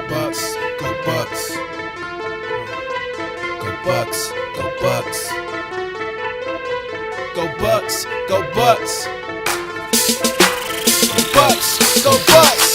Bucs, go Bucs. Go Bucs, go Bucs. Go Bucs, go Bucs. Go Bucs, go Bucs.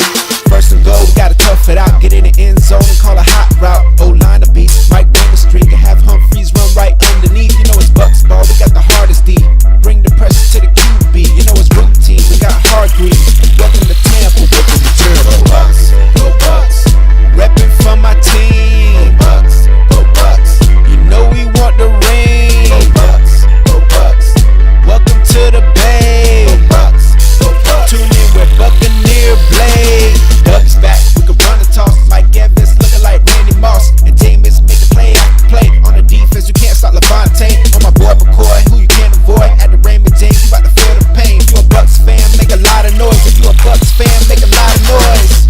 First and goal, we gotta tough it out. Get in the end zone and call a hot route. O-line to beat, Mike bang the streak and have Humphreys run right underneath. You know it's Bucs ball, we got the hardest D. Bring the pressure to the QB, you know it's routine. We got Hargreaves, welcome to Tampa, welcome to Turbo. Go Bucs, go Bucs. Reppin' for my team. Go Bucs, go Bucs. You know we want the ring. Go Bucs, go Bucs. Welcome to the Bay. Go Bucs, go Bucs. Tune in with Bucnblake. Doug's back, we can run and toss. Mike Evans looking like Randy Moss. And Jameis make the play after play. On the defense, you can't stop Levante. On my boy McCoy, who you can't avoid. At the Raymond James, you about to feel the pain. If you a Bucs fan, make a lot of noise. If you a Bucs fan, make a lot of noise.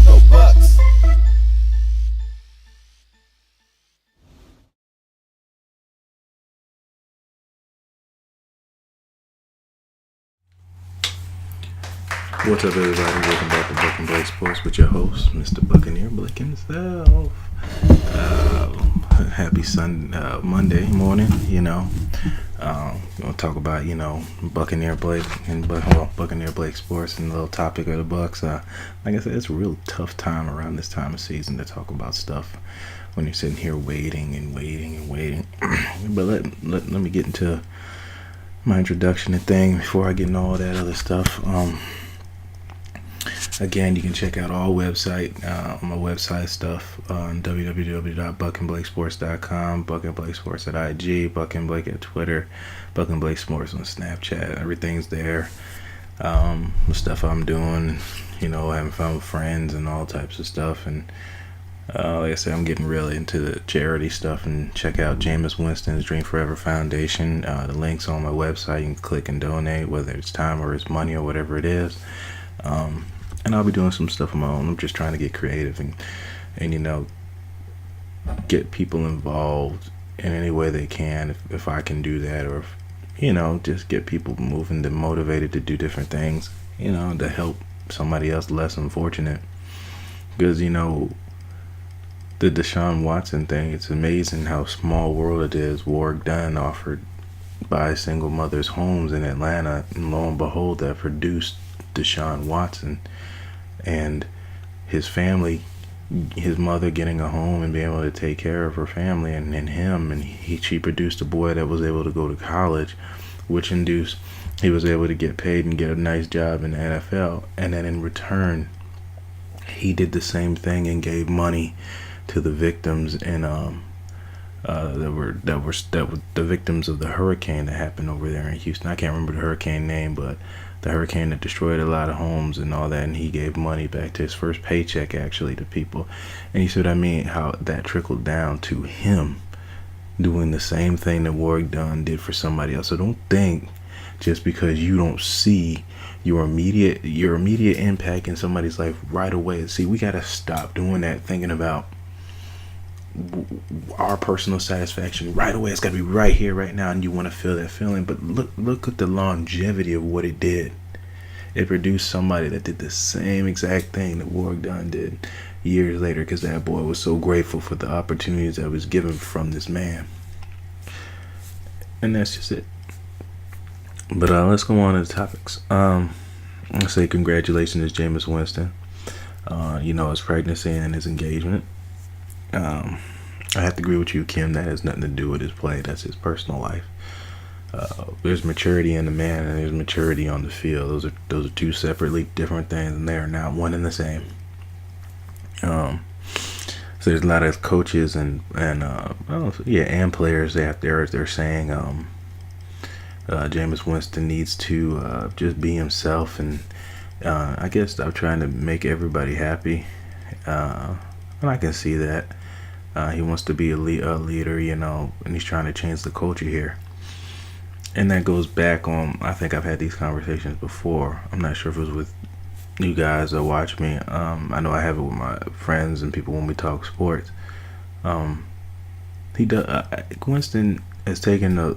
Go Bucs. What's up, everybody? Welcome back to Bucnblake Sports with your host, Mr. Bucnblake himself. Happy Monday morning. We'll talk about Buccaneer Blake and Buccaneer Blake Sports and the little topic of the Bucs. Like I said, it's a real tough time around this time of season to talk about stuff when you're sitting here waiting and waiting and waiting. But let me get into my introduction and thing before I get into all that other stuff. Again, you can check out all my website stuff on www.bucnblakesports.com, Bucnblake Sports at IG, Bucnblake at Twitter, Bucnblake Sports on Snapchat. Everything's there. The stuff I'm doing, having fun with friends and all types of stuff. And like I said, I'm getting really into the charity stuff. And check out Jameis Winston's Dream Forever Foundation. The link's on my website. You can click and donate, whether it's time or it's money or whatever it is. And I'll be doing some stuff on my own. I'm just trying to get creative and get people involved in any way they can, if I can do that, or just get people moving and motivated to do different things, to help somebody else less unfortunate. Because the Deshaun Watson thing, it's amazing how small world it is. Warwick Dunn offered by single mothers homes in Atlanta, and lo and behold, that produced Deshaun Watson. And his family, his mother getting a home and being able to take care of her family and him, and she produced a boy that was able to go to college, which induced he was able to get paid and get a nice job in the NFL. And then in return, he did the same thing and gave money to the victims and that were the victims of the hurricane that happened over there in Houston. I can't remember the hurricane name, but the hurricane that destroyed a lot of homes and all that, and he gave money back to his first paycheck actually to people. And you see what I mean, how that trickled down to him doing the same thing that Warwick Dunn did for somebody else. So don't think just because you don't see your immediate impact in somebody's life right away. See, we gotta stop doing that, thinking about our personal satisfaction right away. It's got to be right here, right now, and you want to feel that feeling. But look at the longevity of what it did. It produced somebody that did the same exact thing that Warwick Dunn did years later, because that boy was so grateful for the opportunities that was given from this man. And that's just it. But let's go on to the topics. I'll say congratulations to Jameis Winston. His pregnancy and his engagement. I have to agree with you, Kim. That has nothing to do with his play. That's his personal life. There's maturity in the man, and there's maturity on the field. Those are two separately different things, and they are not one and the same. So there's a lot of coaches and players out there. They're saying Jameis Winston needs to just be himself, and I guess stop trying to make everybody happy. And I can see that. He wants to be a leader, and he's trying to change the culture here. And that goes back on, I think I've had these conversations before. I'm not sure if it was with you guys that watch me. I know I have it with my friends and people when we talk sports. Winston has taken a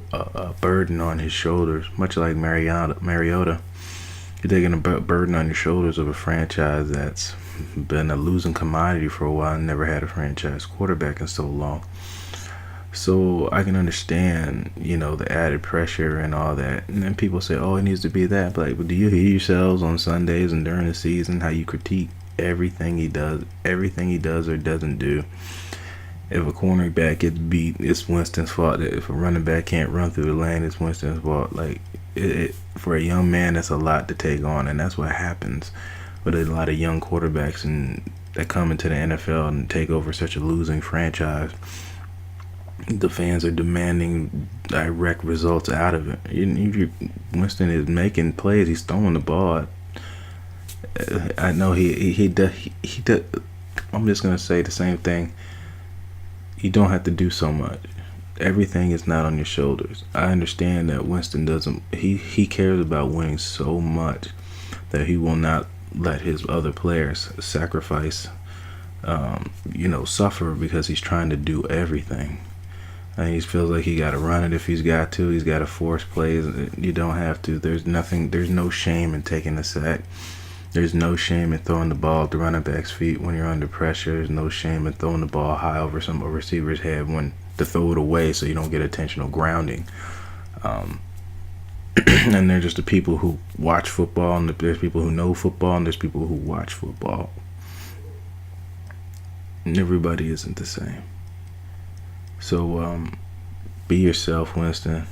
burden on his shoulders, much like Mariota. You're taking a burden on your shoulders of a franchise that's been a losing commodity for a while and never had a franchise quarterback in so long. So I can understand, the added pressure and all that. And then people say, oh, it needs to be that. But do you hear yourselves on Sundays and during the season how you critique everything he does or doesn't do? If a cornerback gets beat, it's Winston's fault. If a running back can't run through the lane, it's Winston's fault. For a young man, that's a lot to take on, and that's what happens with a lot of young quarterbacks that come into the NFL and take over such a losing franchise. The fans are demanding direct results out of it. Winston is making plays. He's throwing the ball. I know he does. I'm just gonna say the same thing. You don't have to do so much. Everything is not on your shoulders. I understand that Winston doesn't. He cares about winning so much that he will not let his other players sacrifice, suffer because he's trying to do everything. And he feels like he got to run it if he's got to. He's got to force plays. You don't have to. There's no shame in taking a sack. There's no shame in throwing the ball at the running back's feet when you're under pressure. There's no shame in throwing the ball high over some receiver's head to throw it away so you don't get intentional grounding. And there's just the people who watch football, and there's people who know football, and there's people who watch football. And everybody isn't the same. So be yourself, Winston.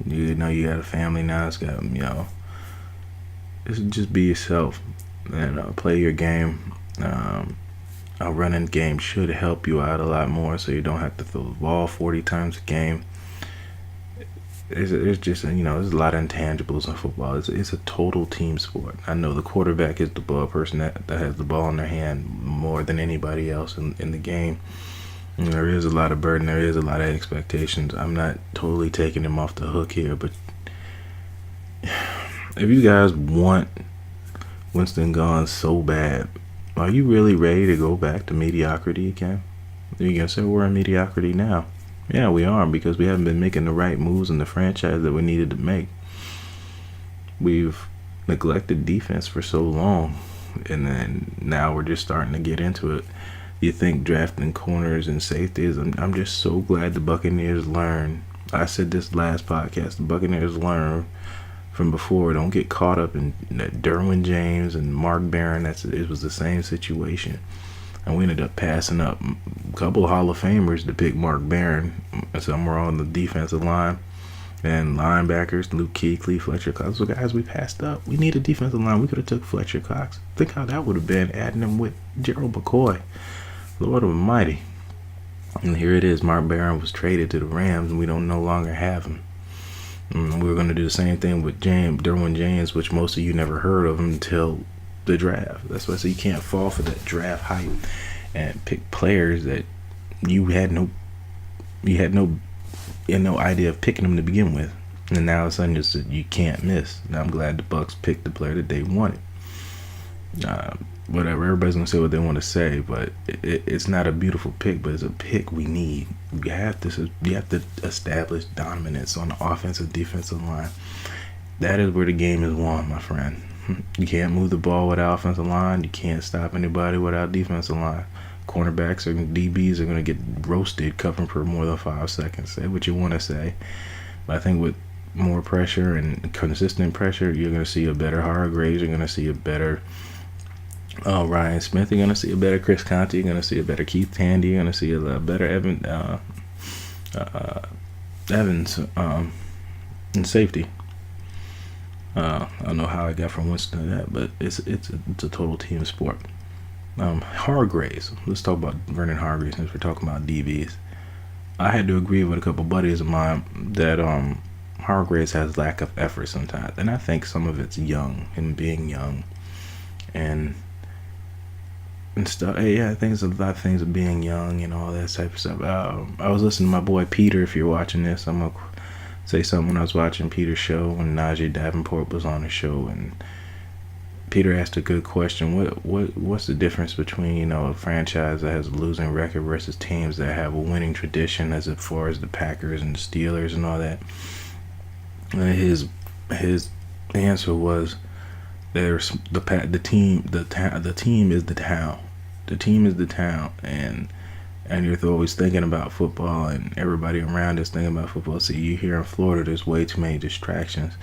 You got a family now. It's got, just be yourself and play your game. A running game should help you out a lot more, so you don't have to throw the ball 40 times a game. It's just, there's a lot of intangibles in football. It's a total team sport. I know the quarterback is the person that has the ball in their hand more than anybody else in the game. And there is a lot of burden. There is a lot of expectations. I'm not totally taking him off the hook here, but if you guys want Winston gone so bad, are you really ready to go back to mediocrity again? You're going to say we're in mediocrity now. Yeah, we are, because we haven't been making the right moves in the franchise that we needed to make. We've neglected defense for so long, and then now we're just starting to get into it. You think drafting corners and safeties, I'm just so glad the Buccaneers learn. I said this last podcast, the Buccaneers learn from before. Don't get caught up in that Derwin James and Mark Barron. It was the same situation. And we ended up passing up a couple of Hall of Famers to pick Mark Barron somewhere on the defensive line. And linebackers, Luke Kuechly, Fletcher Cox. So guys, we passed up. We need a defensive line. We could have took Fletcher Cox. Think how that would have been, adding him with Gerald McCoy. Lord Almighty. And here it is. Mark Barron was traded to the Rams, and we don't no longer have him. And we were going to do the same thing with Derwin James, which most of you never heard of him until the draft. That's why I say you can't fall for that draft hype and pick players that you had no idea of picking them to begin with, and now all of a sudden you can't miss. Now I'm glad the Bucs picked the player that they wanted. Whatever, everybody's gonna say what they want to say, but it's not a beautiful pick, but it's a pick we need. You have to establish dominance on the offensive defensive line. That is where the game is won, my friend. You can't move the ball without offensive line. You can't stop anybody without defensive line. Cornerbacks or DBs are going to get roasted covering for more than 5 seconds. Say what you want to say. But I think with more pressure and consistent pressure, you're going to see a better Hargreaves. You're going to see a better Ryan Smith. You're going to see a better Chris Conte. You're going to see a better Keith Tandy. You're going to see a better Evans in safety. I don't know how I got from Winston to that, but it's a total team sport. Hargreaves. Let's talk about Vernon Hargreaves since we're talking about DBs. I had to agree with a couple buddies of mine that Hargreaves has lack of effort sometimes, and I think some of it's him being young, and stuff. Yeah, I think it's a lot of things of being young and all that type of stuff. I was listening to my boy Peter. If you're watching this, I'm gonna say something. When I was watching Peter's show when Najee Davenport was on the show, and Peter asked a good question. What's the difference between a franchise that has a losing record versus teams that have a winning tradition, as far as the Packers and the Steelers and all that? And his answer was, There's the team. The team is the town. The team is the town, and you're always thinking about football, and everybody around is thinking about football. See, you here in Florida, there's way too many distractions.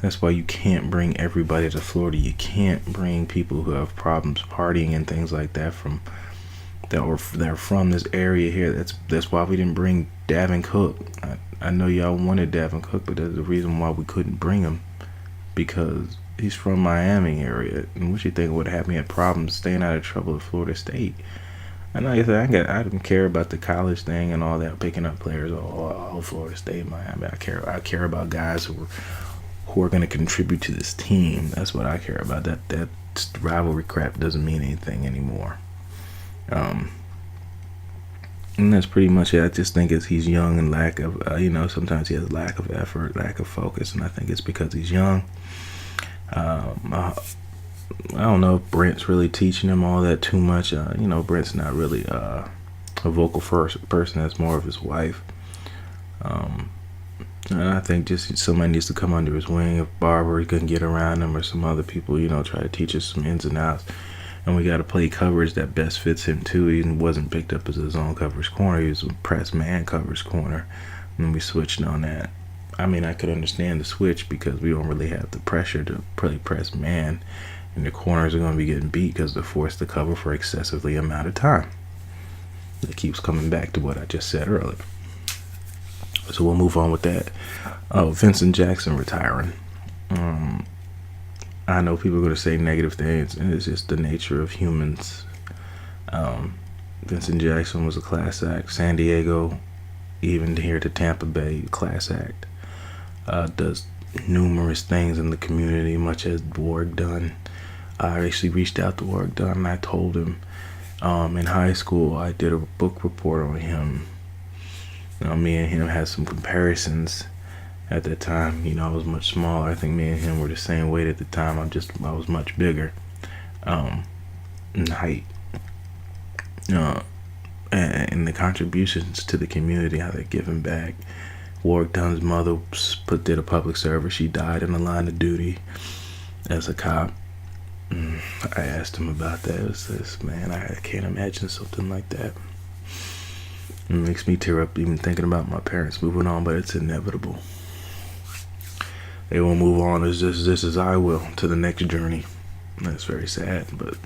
That's why you can't bring everybody to Florida. You can't bring people who have problems partying and things like that that are from this area here. That's why we didn't bring Davin Cook. I know y'all wanted Davin Cook, but that's the reason why we couldn't bring him, because he's from Miami area. And what you think would have me had problems staying out of trouble at Florida State? And like I said, I didn't care about the college thing and all that, picking up players. Florida State, Miami. I care about guys who are going to contribute to this team. That's what I care about. That rivalry crap doesn't mean anything anymore. And that's pretty much it. I just think he's young and lack of, sometimes he has lack of effort, lack of focus, and I think it's because he's young. I don't know if Brent's really teaching him all that too much. Brent's not really a vocal first person. That's more of his wife. And I think just somebody needs to come under his wing. If Barber couldn't get around him, or some other people, try to teach us some ins and outs. And we got to play coverage that best fits him too. He wasn't picked up as a zone coverage corner. He was a press man coverage corner. And we switched on that. I mean, I could understand the switch because we don't really have the pressure to play press man. And the corners are going to be getting beat because they're forced to cover for excessively amount of time. It keeps coming back to what I just said earlier. So we'll move on with that. Vincent Jackson retiring. I know people are going to say negative things, and it's just the nature of humans. Vincent Jackson was a class act. San Diego, even here to Tampa Bay, class act. Does numerous things in the community, much as Warg done. I actually reached out to Warg Dunn, and I told him in high school I did a book report on him. Me and him had some comparisons at that time. I was much smaller. I think me and him were the same weight at the time. I was much bigger in height. And the contributions to the community, how they're giving back. Warg Dunn's mother did a public service. She died in the line of duty as a cop. I asked him about that. It was this, man, I can't imagine something like that. It makes me tear up even thinking about my parents moving on, but it's inevitable. They will move on as just as I will to the next journey. That's very sad, but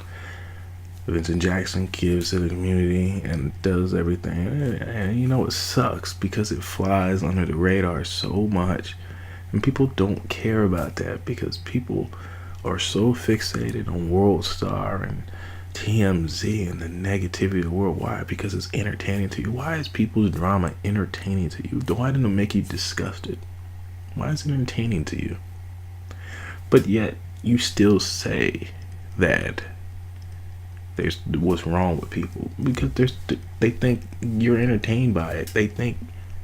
Vincent Jackson gives to the community and does everything. And it sucks because it flies under the radar so much. And people don't care about that because people are so fixated on World Star and TMZ and the negativity of the world. Why? Because it's entertaining to you. Why is people's drama entertaining to you? Why didn't it make you disgusted? Why is it entertaining to you? But yet you still say that there's what's wrong with people because they think you're entertained by it. They think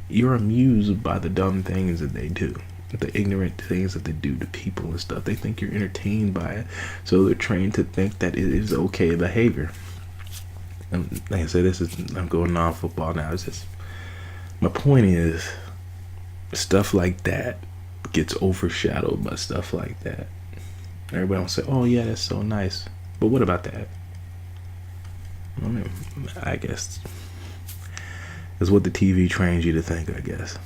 you're amused by the dumb things that they do, the ignorant things that they do to people and stuff. They think you're entertained by it, so they're trained to think that it is okay behavior. And like I said, I'm going non-football now. It's just, my point is, stuff like that gets overshadowed by stuff like that. Everybody will say, "Oh yeah, that's so nice," but what about that? I guess it's what the TV trains you to think, I guess.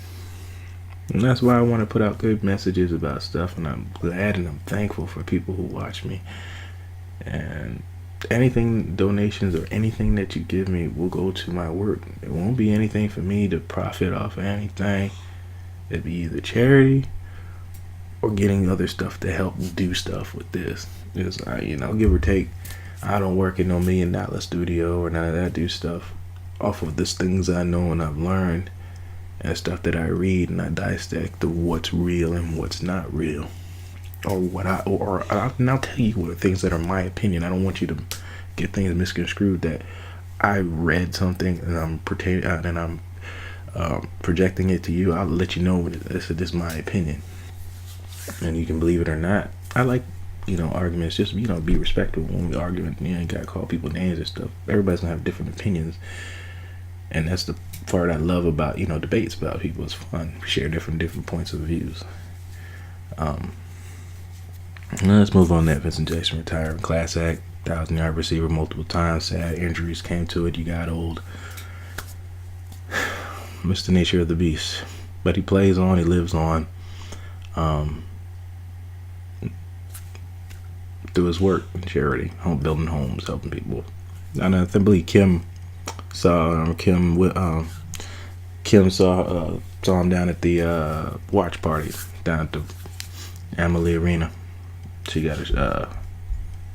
And that's why I want to put out good messages about stuff, and I'm glad and I'm thankful for people who watch me. And anything, donations or anything that you give me will go to my work. It won't be anything for me to profit off of anything. It'd be either charity or getting other stuff to help do stuff with this. It's, give or take. I don't work in no $1 million studio or none of that. Do stuff off of the things I know and I've learned, and stuff that I read and I dissect of what's real and what's not real, or I'll tell you what things that are my opinion. I don't want you to get things misconstrued that I read something and I'm projecting it to you. I'll let you know this is my opinion, and you can believe it or not. I like arguments. Just be respectful when we argue. You ain't gotta call people names and stuff. Everybody's gonna have different opinions, and that's the part I love about debates about people. It's fun. We share different points of views. Now let's move on. That Vincent Jackson retired. Class act, 1,000-yard receiver multiple times. Sad injuries came to it. You got old. It's the nature of the beast. But he plays on. He lives on. Through his work and charity, building homes, helping people. And I believe Kim saw him down at the watch party down at the Amalie Arena. She got a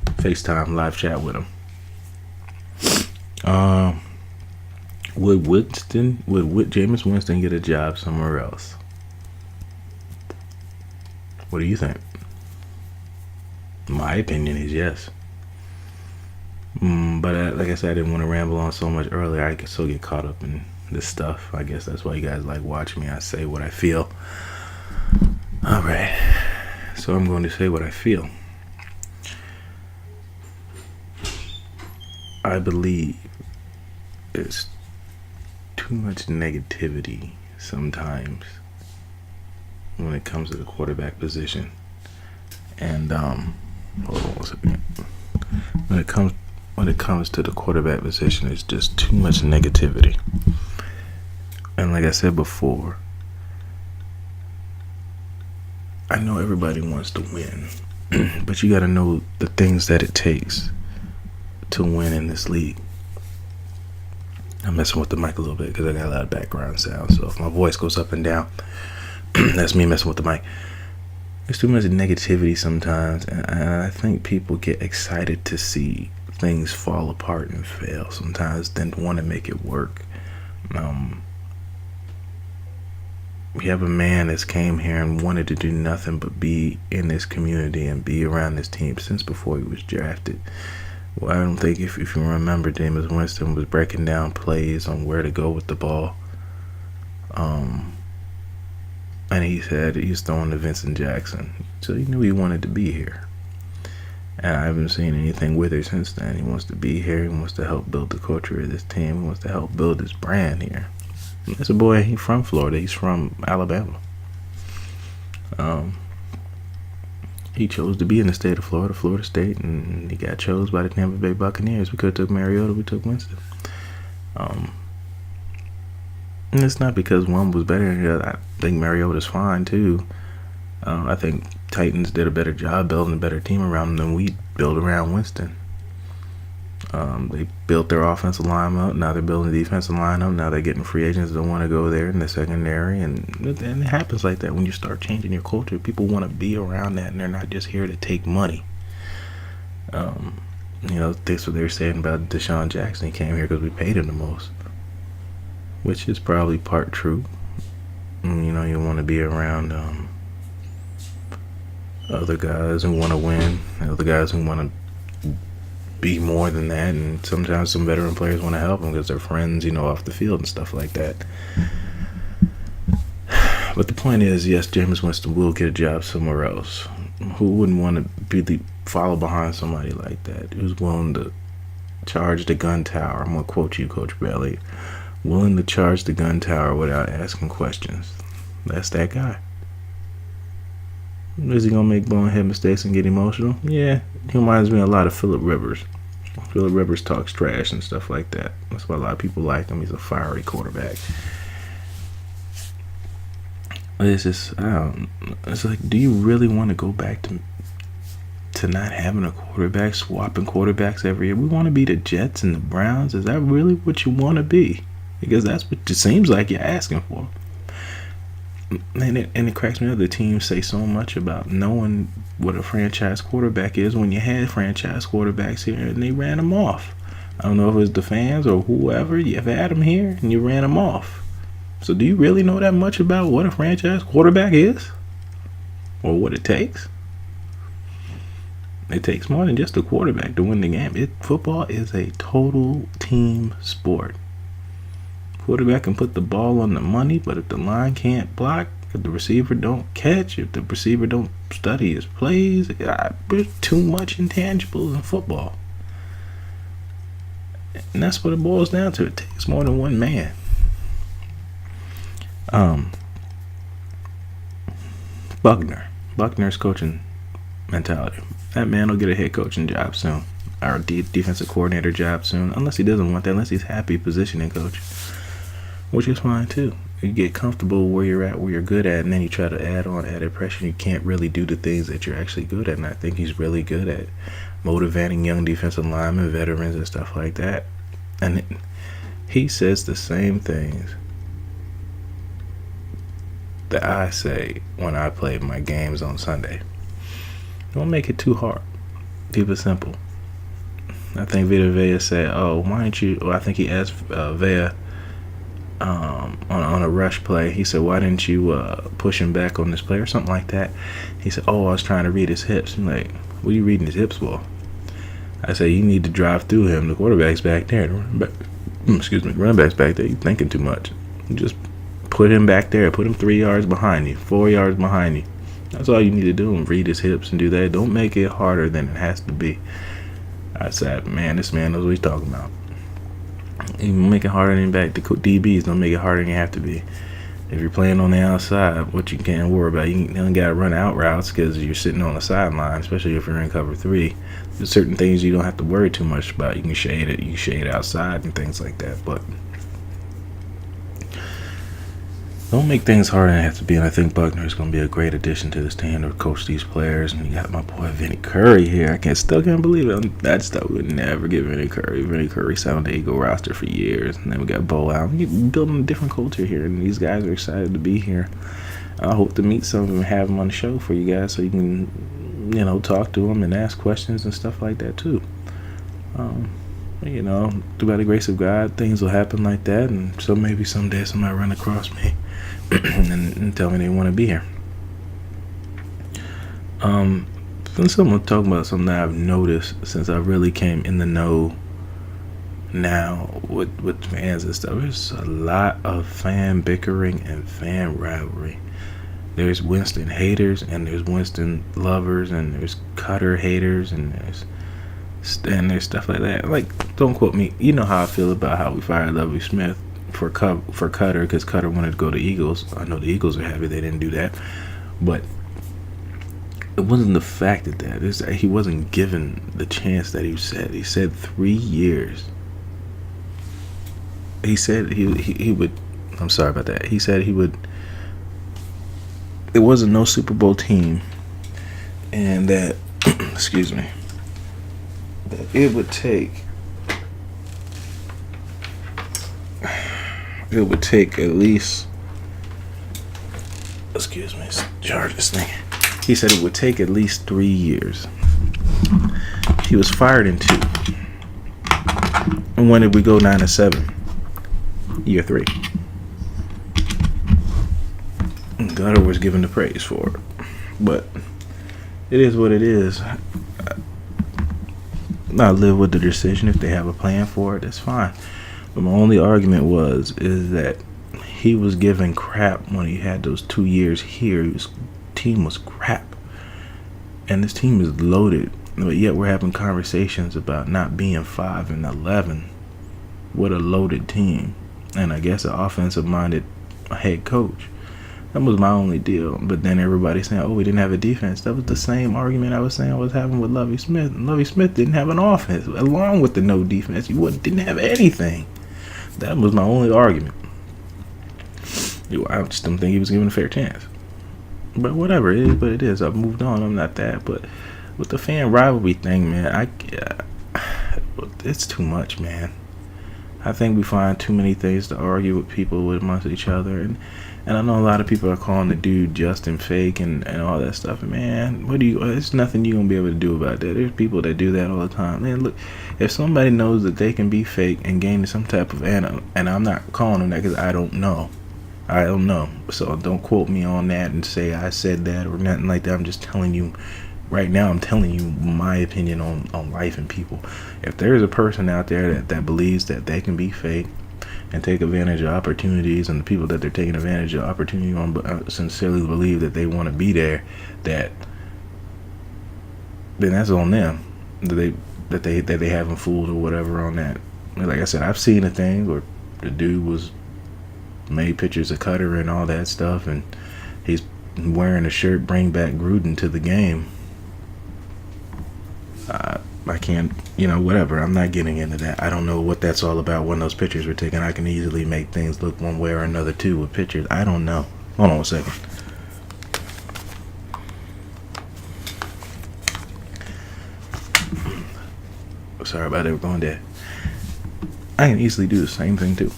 FaceTime live chat with him. Would Jameis Winston get a job somewhere else? What do you think? My opinion is yes. But like I said, I didn't want to ramble on so much earlier. I could still get caught up in this stuff. I guess that's why you guys like watching me. I say what I feel. Alright. So I'm going to say what I feel. I believe there's too much negativity sometimes when it comes to the quarterback position. And hold on one second. When it comes to the quarterback position, it's just too much negativity. And like I said before, I know everybody wants to win, but you got to know the things that it takes to win in this league. I'm messing with the mic a little bit because I got a lot of background sound, so if my voice goes up and down, that's me messing with the mic. There's too much negativity sometimes, and I think people get excited to see things fall apart and fail sometimes, then want to make it work. We have a man that's came here and wanted to do nothing but be in this community and be around this team since before he was drafted. Well, I don't think if you remember, Jameis Winston was breaking down plays on where to go with the ball. And he said he's throwing to Vincent Jackson. So he knew he wanted to be here. And I haven't seen anything with it since then. He wants to be here. He wants to help build the culture of this team. He wants to help build his brand here. That's a boy, he's from Florida. He's from Alabama. He chose to be in the state of Florida, Florida State, and he got chose by the Tampa Bay Buccaneers. We could have took Mariota, we took Winston. And it's not because one was better than the other. I think Mariota's fine too. I think Titans did a better job building a better team around them than we built around Winston. They built their offensive line up. Now they're building the defensive line up. Now they're getting free agents that don't want to go there in the secondary. And it happens like that when you start changing your culture. People want to be around that, and they're not just here to take money. That's what they were saying about Deshaun Jackson. He came here because we paid him the most, which is probably part true. You want to be around other guys who want to win, other guys who want to be more than that, and sometimes some veteran players want to help them because they're friends, off the field and stuff like that. But the point is, yes, Jameis Winston will get a job somewhere else. Who wouldn't want to follow behind somebody like that? Who's willing to charge the gun tower? I'm going to quote you, Coach Bailey. Willing to charge the gun tower without asking questions. That's that guy. Is he going to make bonehead mistakes and get emotional? Yeah, he reminds me a lot of Phillip Rivers. Phillip Rivers talks trash and stuff like that. That's why a lot of people like him. He's a fiery quarterback. It's just, it's like, do you really want to go back to not having a quarterback, swapping quarterbacks every year? We want to be the Jets and the Browns. Is that really what you want to be? Because that's what it seems like you're asking for. And it cracks me up. The teams say so much about knowing what a franchise quarterback is when you had franchise quarterbacks here and they ran them off. I don't know if it was the fans or whoever. You've had them here and you ran them off. So do you really know that much about what a franchise quarterback is? Or what it takes? It takes more than just a quarterback to win the game. Football is a total team sport. Quarterback can put the ball on the money, but if the line can't block, if the receiver don't catch, if the receiver don't study his plays, there's too much intangibles in football. And that's what it boils down to. It takes more than one man. Buckners coaching mentality. That man will get a head coaching job soon, or defensive coordinator job soon, unless he doesn't want that, unless he's happy positioning coach, which is fine too. You get comfortable where you're at, where you're good at, and then you try to add on added pressure. You can't really do the things that you're actually good at, and I think he's really good at motivating young defensive linemen, veterans, and stuff like that. And he says the same things that I say when I play my games on Sunday. Don't make it too hard. Keep it simple. I think Vita Vea said, why don't you, I think he asked Vea on a rush play, he said, why didn't you push him back on this play or something like that? He said, I was trying to read his hips. I'm like, what are you reading his hips for? I said, you need to drive through him. The quarterback's back there. Running back's back there. You're thinking too much. You just put him back there. Put him 3 yards behind you, 4 yards behind you. That's all you need to do, and read his hips and do that. Don't make it harder than it has to be. I said, man, this man knows what he's talking about. You make it harder than back. The DBs don't make it harder than you have to be. If you're playing on the outside, what you can't worry about, you don't got to run out routes because you're sitting on the sideline, especially if you're in cover 3. There's certain things you don't have to worry too much about. You can shade it. You can shade outside and things like that. But don't make things harder than it has to be. And I think Buckner is going to be a great addition to this team to coach these players. And you got my boy Vinny Curry here. I still can't believe it. That stuff would never get Vinny Curry. Vinny Curry sat on the Eagle roster for years. And then we got Bo Allen. You're building a different culture here. And these guys are excited to be here. I hope to meet some of them and have them on the show for you guys so you can, talk to them and ask questions and stuff like that too. Through by the grace of God, things will happen like that. And so maybe someday somebody run across me and tell me they want to be here. Since I'm talking about something that I've noticed since I really came in the know now with fans and stuff, there's a lot of fan bickering and fan rivalry. There's Winston haters and there's Winston lovers and there's Cutter haters and there's stuff like that. Like, don't quote me. You know how I feel about how we fired Lovie Smith for Cutter because Cutter wanted to go to Eagles. I know the Eagles are happy they didn't do that, but it wasn't the fact that he wasn't given the chance that he said. He said 3 years. He said he would. I'm sorry about that. He said he would. It wasn't no Super Bowl team, and that excuse me. That it would take at least, charge this thing. He said it would take at least 3 years. He was fired in 2. And when did we go 9-7? Year 3. And Gutter was given the praise for it. But it is what it is. I live with the decision. If they have a plan for it, that's fine. But my only argument is that he was given crap when he had those 2 years here. His team was crap. And this team is loaded. But yet we're having conversations about not being 5-11 with a loaded team. And I guess an offensive-minded head coach. That was my only deal. But then everybody's saying, we didn't have a defense. That was the same argument I was having with Lovie Smith. And Lovie Smith didn't have an offense. Along with the no defense, he didn't have anything. That was my only argument. I just don't think he was given a fair chance. But whatever, it is what it is. I've moved on. I'm not that. But with the fan rivalry thing, man, it's too much, man. I think we find too many things to argue with people amongst each other. And I know a lot of people are calling the dude Justin fake and all that stuff. And man, there's nothing you're going to be able to do about that. There's people that do that all the time. Man, look, if somebody knows that they can be fake and gain some type of and I'm not calling them that because I don't know. So don't quote me on that and say I said that or nothing like that. I'm just telling you right now, I'm telling you my opinion on life and people. If there's a person out there that believes that they can be fake and take advantage of opportunities, and the people that they're taking advantage of opportunity on sincerely believe that they want to be there, then that's on them. That they haven't fooled or whatever on that. Like I said, I've seen a thing where the dude was made pictures of Cutter and all that stuff, and he's wearing a shirt, bring back Gruden to the game. I can't, whatever. I'm not getting into that. I don't know what that's all about when those pictures were taken. I can easily make things look one way or another too with pictures. I don't know. Hold on a second. Sorry about it. We're going there. I can easily do the same thing too.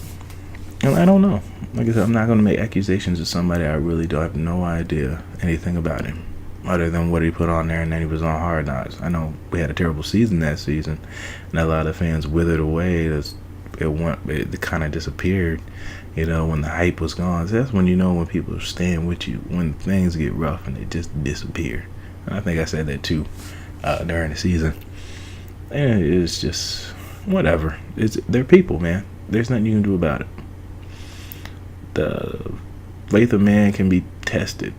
And I don't know. Like I said, I'm not going to make accusations of somebody I really don't have no idea anything about him, other than what he put on there and then he was on Hard Knocks. I know we had a terrible season that season, and a lot of fans withered away. It kind of disappeared, when the hype was gone. So that's when when people are staying with you, when things get rough and they just disappear. And I think I said that too during the season. And it's just whatever. They're people, man. There's nothing you can do about it. The faith of man can be tested,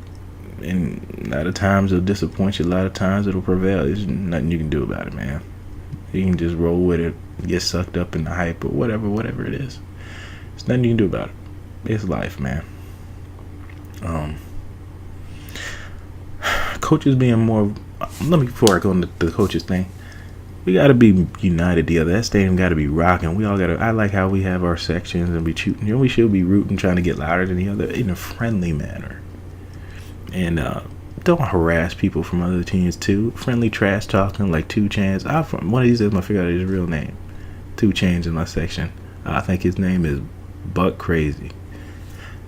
and a lot of times it'll disappoint you. A lot of times it'll prevail. There's nothing you can do about it, man. You can just roll with it, get sucked up in the hype or whatever it is. There's nothing you can do about it. It's life, man. Coaches being more. Before I go into the coaches thing, we got to be united together. That stadium got to be rocking. We all got to. I like how we have our sections and be shooting. We should be rooting, trying to get louder than the other in a friendly manner. And don't harass people from other teams too. Friendly trash talking like 2 Chainz. One of these days I'm gonna figure out his real name. 2 Chainz in my section. I think his name is Buck Crazy.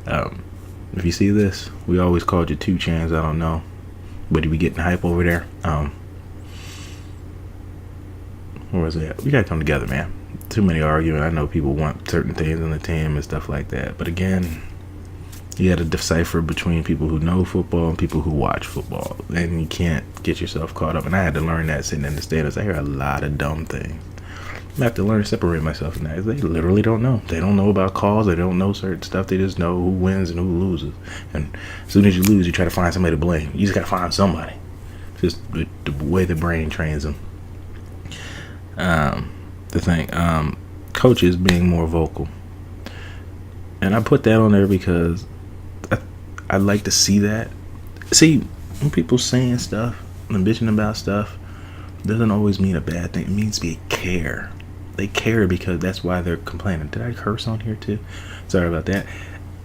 If you see this, we always called you 2 Chainz. I don't know, but he be getting hype over there. Where was it? We gotta come together, man. Too many arguing. I know people want certain things on the team and stuff like that, but again, you gotta decipher between people who know football and people who watch football, and you can't get yourself caught up. And I had to learn that sitting in the stands. I hear a lot of dumb things. I have to learn to separate myself from that. They literally don't know. They don't know about calls. They don't know certain stuff. They just know who wins and who loses. And as soon as you lose, you try to find somebody to blame. You just gotta find somebody. Just the way the brain trains them. The thing, coaches being more vocal, and I put that on there because I like to see that. See, when people saying stuff and bitching about stuff, doesn't always mean a bad thing. It means they care. They care because that's why they're complaining. Did I curse on here too? Sorry about that.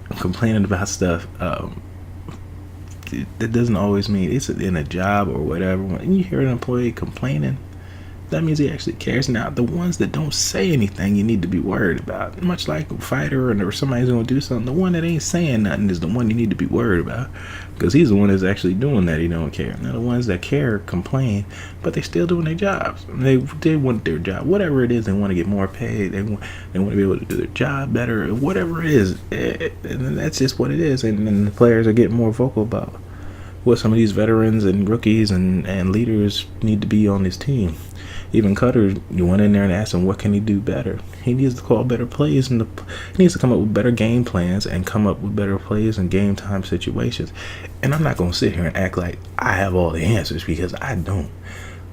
I'm complaining about stuff. That doesn't always mean it's in a job or whatever. When you hear an employee complaining, that means he actually cares. Now, the ones that don't say anything, you need to be worried about. Much like a fighter or somebody's going to do something, the one that ain't saying nothing is the one you need to be worried about, because he's the one that's actually doing that. He don't care. Now, the ones that care complain, but they're still doing their jobs. They want their job, whatever it is. They want to get more paid. They want to be able to do their job better, whatever it is. And that's just what it is. And then the players are getting more vocal about what some of these veterans and rookies and leaders need to be on this team. Even Cutter, you went in there and asked him what can he do better. He needs to call better plays, and he needs to come up with better game plans and come up with better plays in game time situations. And I'm not gonna sit here and act like I have all the answers, because I don't.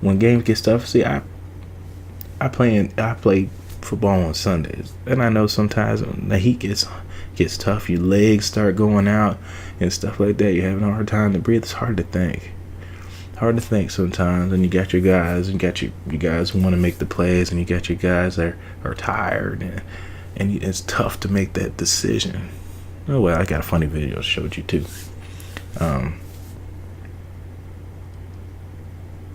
When games get tough, see, I play football on Sundays, and I know sometimes when the heat gets tough, your legs start going out and stuff like that. You're having a hard time to breathe. It's hard to think. Hard to think sometimes, and you got your guys, and you got your guys who want to make the plays, and you got your guys that are tired, and it's tough to make that decision. Oh well, I got a funny video I showed you too.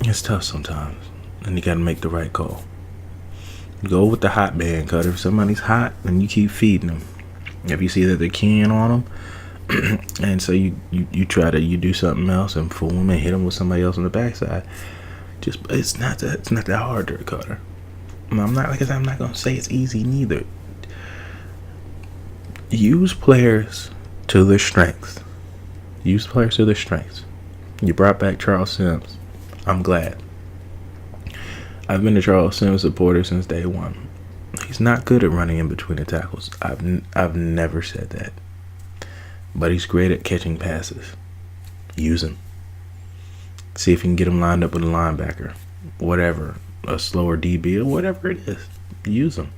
It's tough sometimes, and you got to make the right call. Go with the hot man, Cutter. If somebody's hot, then you keep feeding them. If you see that they're keying on them, and so you do something else and fool them and hit them with somebody else on the backside. It's not that hard to Cutter. I'm not gonna say it's easy neither. Use players to their strengths. Use players to their strengths. You brought back Charles Sims. I'm glad. I've been a Charles Sims supporter since day one. He's not good at running in between the tackles. I've never said that. But he's great at catching passes. Use him. See if you can get him lined up with a linebacker. Whatever. A slower DB or whatever it is. Use him.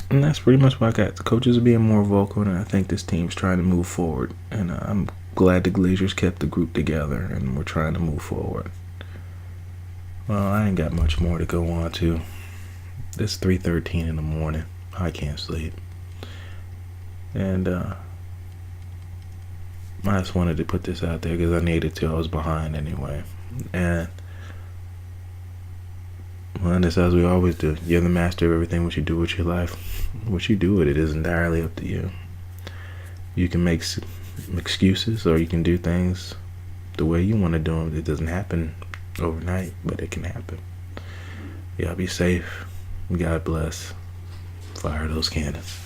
And that's pretty much what I got. The coaches are being more vocal, and I think this team's trying to move forward. And I'm glad the Glazers kept the group together, and we're trying to move forward. Well, I ain't got much more to go on to. It's 3:13 in the morning. I can't sleep. And I just wanted to put this out there because I needed to. I was behind anyway. And well, it's as we always do. You're the master of everything. What you do with your life, what you do with it is entirely up to you. You can make excuses, or you can do things the way you want to do them. It doesn't happen overnight, but it can happen. Y'all be safe. God bless. Fire those cannons.